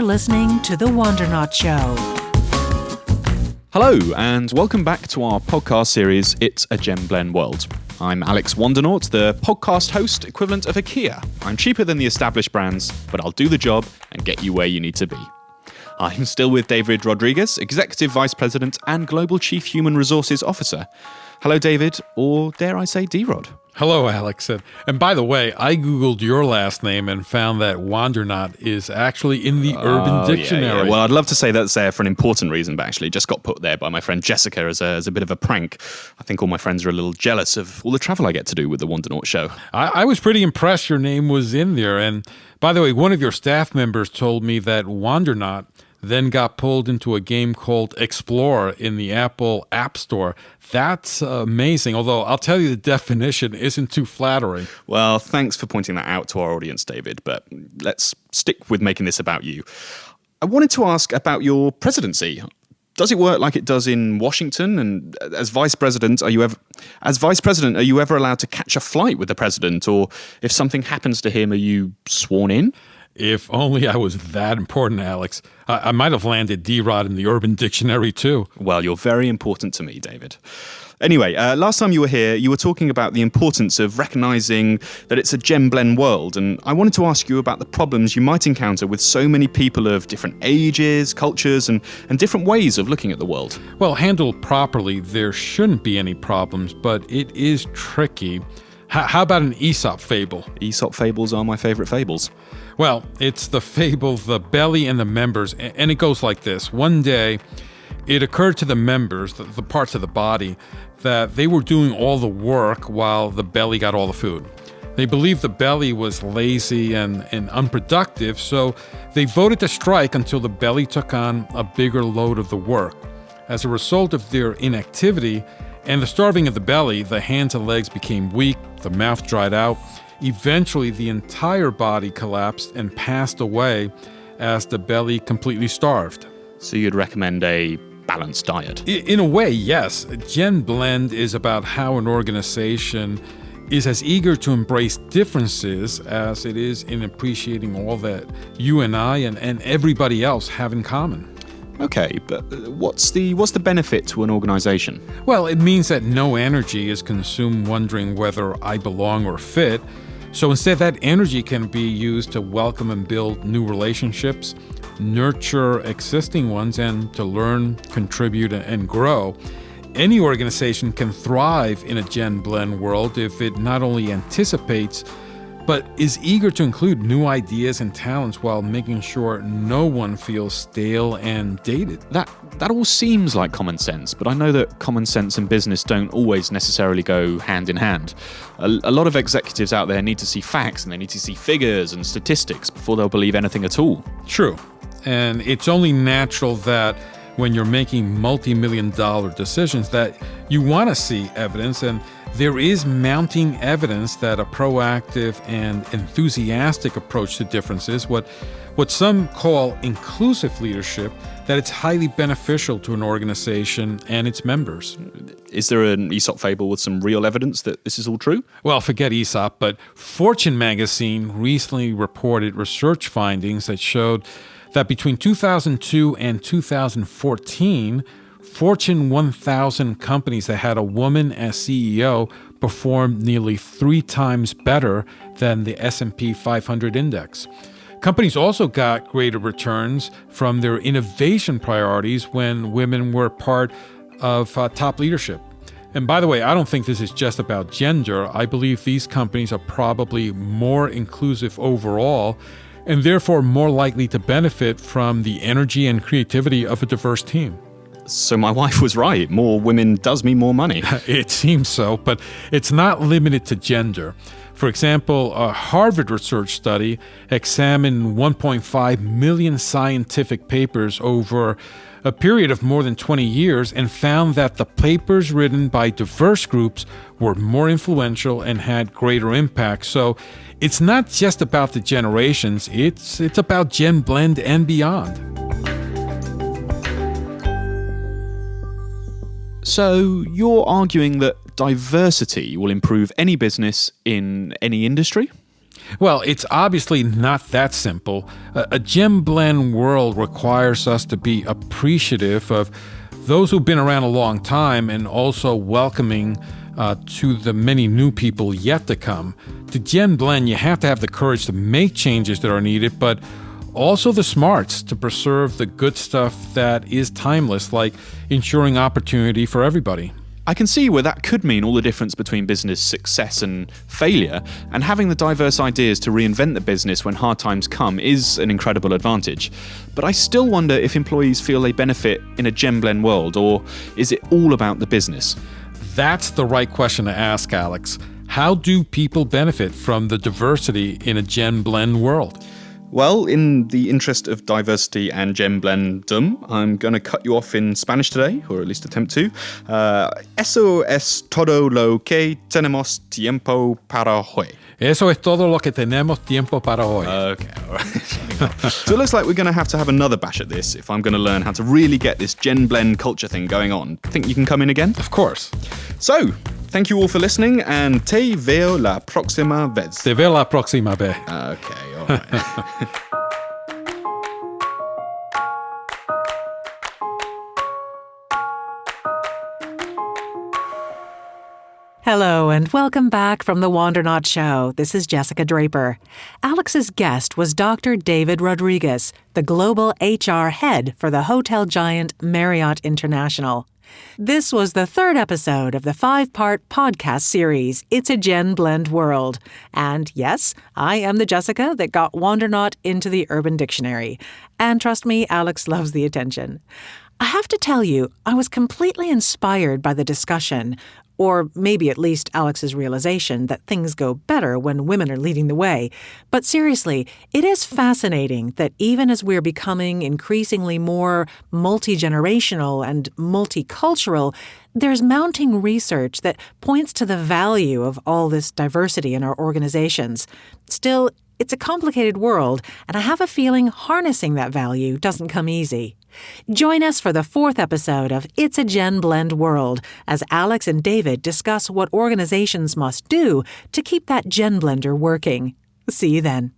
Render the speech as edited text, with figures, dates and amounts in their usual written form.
listening to The Wandernaut Show. Hello, and welcome back to our podcast series, It's a Gem Blend World. I'm Alex Wandernaut, the podcast host equivalent of a Kia. I'm cheaper than the established brands, but I'll do the job and get you where you need to be. I'm still with David Rodriguez, Executive Vice President and Global Chief Human Resources Officer. Hello, David, or dare I say D-Rod. Hello, Alex. And by the way, I Googled your last name and found that Wandernaut is actually in the Urban Dictionary. Yeah. Well, I'd love to say that's there for an important reason, but actually it just got put there by my friend Jessica as a bit of a prank. I think all my friends are a little jealous of all the travel I get to do with the Wandernaut show. I was pretty impressed your name was in there. And by the way, one of your staff members told me that Wandernaut then got pulled into a game called Explorer in the Apple App Store. That's amazing, although I'll tell you the definition isn't too flattering. Well, thanks for pointing that out to our audience, David, but let's stick with making this about you. I wanted to ask about your presidency. Does it work like it does in Washington? And as vice president, are you ever allowed to catch a flight with the president? Or if something happens to him, are you sworn in? If only I was that important, Alex. I might have landed D-Rod in the Urban Dictionary, too. Well, you're very important to me, David. Anyway, last time you were here, you were talking about the importance of recognizing that it's a gem blend world, and I wanted to ask you about the problems you might encounter with so many people of different ages, cultures, and different ways of looking at the world. Well, handled properly, there shouldn't be any problems, but it is tricky. How about an Aesop fable? Aesop fables are my favorite fables. Well, it's the fable The Belly and the Members, and it goes like this. One day, it occurred to the members, the parts of the body, that they were doing all the work while the belly got all the food. They believed the belly was lazy and unproductive, so they voted to strike until the belly took on a bigger load of the work. As a result of their inactivity and the starving of the belly, the hands and legs became weak, the mouth dried out. Eventually, the entire body collapsed and passed away as the belly completely starved. So you'd recommend a balanced diet? In a way, yes. Gen Blend is about how an organization is as eager to embrace differences as it is in appreciating all that you and I and everybody else have in common. Okay, but what's the benefit to an organization? Well, it means that no energy is consumed wondering whether I belong or fit. So instead, that energy can be used to welcome and build new relationships, nurture existing ones, and to learn, contribute, and grow. Any organization can thrive in a Gen Blend world if it not only anticipates, but is eager to include new ideas and talents while making sure no one feels stale and dated. That all seems like common sense, but I know that common sense and business don't always necessarily go hand in hand. A lot of executives out there need to see facts and they need to see figures and statistics before they'll believe anything at all. True. And it's only natural that when you're making multi-million-dollar decisions that you want to see evidence, and there is mounting evidence that a proactive and enthusiastic approach to differences, what some call inclusive leadership, that it's highly beneficial to an organization and its members. Is there an Aesop fable with some real evidence that this is all true? Well, forget Aesop, but Fortune magazine recently reported research findings that showed that between 2002 and 2014, Fortune 1000 companies that had a woman as CEO performed nearly 3 times better than the S&P 500 index. Companies also got greater returns from their innovation priorities when women were part of top leadership. And by the way, I don't think this is just about gender. I believe these companies are probably more inclusive overall and therefore more likely to benefit from the energy and creativity of a diverse team. So my wife was right. More women does mean more money. It seems so, but it's not limited to gender. For example, a Harvard research study examined 1.5 million scientific papers over a period of more than 20 years and found that the papers written by diverse groups were more influential and had greater impact. So it's not just about the generations, it's about Gen Blend and beyond. So you're arguing that diversity will improve any business in any industry? Well, it's obviously not that simple. A gem blend world requires us to be appreciative of those who've been around a long time and also welcoming to the many new people yet to come. To gem blend, you have to have the courage to make changes that are needed, but also the smarts to preserve the good stuff that is timeless, like ensuring opportunity for everybody. I can see where that could mean all the difference between business success and failure, and having the diverse ideas to reinvent the business when hard times come is an incredible advantage. But I still wonder if employees feel they benefit in a gem blend world, or is it all about the business? That's the right question to ask, Alex. How do people benefit from the diversity in a gem blend world? Well, in the interest of diversity and gem blendum, I'm going to cut you off in Spanish today, or at least attempt to. Eso es todo lo que tenemos tiempo para hoy. Eso es todo lo que tenemos tiempo para hoy. Okay, all right. So it looks like we're going to have another bash at this if I'm going to learn how to really get this gen blend culture thing going on. Think you can come in again? Of course. So, thank you all for listening, and te veo la próxima vez. Te veo la próxima vez. Okay, all right. Hello and welcome back from the Wandernaut Show. This is Jessica Draper. Alex's guest was Dr. David Rodriguez, the global HR head for the hotel giant Marriott International. This was the third episode of the 5-part podcast series, It's a Gen Blend World. And yes, I am the Jessica that got Wandernaut into the Urban Dictionary. And trust me, Alex loves the attention. I have to tell you, I was completely inspired by the discussion, or maybe at least Alex's realization that things go better when women are leading the way. But seriously, it is fascinating that even as we're becoming increasingly more multi-generational and multicultural, there's mounting research that points to the value of all this diversity in our organizations. Still, it's a complicated world, and I have a feeling harnessing that value doesn't come easy. Join us for the 4th episode of It's a Gen Blend World as Alex and David discuss what organizations must do to keep that Gen Blender working. See you then.